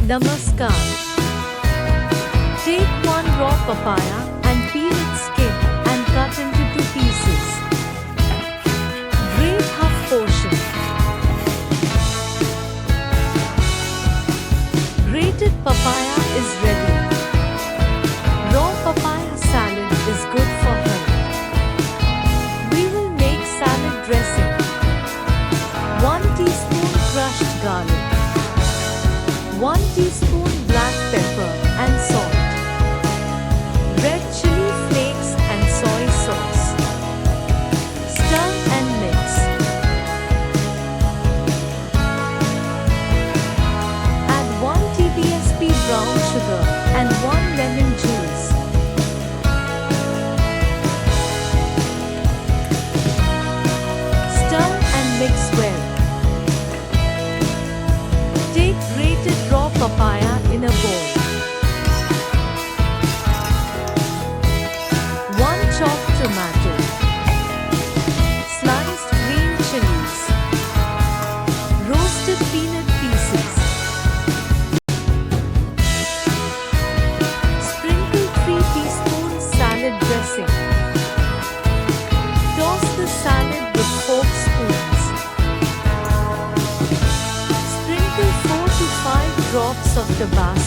Namaskar. Take one raw papaya and peel its skin and cut into 2 pieces. Grate half portion. Grated papaya is ready. Raw papaya salad is good for health. We will make salad dressing. 1 teaspoon crushed garlic. 1 teaspoon black pepper and salt. Red chilli flakes and soy sauce. Stir and mix. Add 1 tbsp brown sugar and 1 lemon juice. Stir and mix well. Take grated raw papaya in a bowl. 1 chopped tomato. Sliced green chillies. Roasted peanut pieces. Sprinkle 3 teaspoons salad dressing. Toss the salad with fork spoons. Sprinkle 4 to 5 drops of tabasco.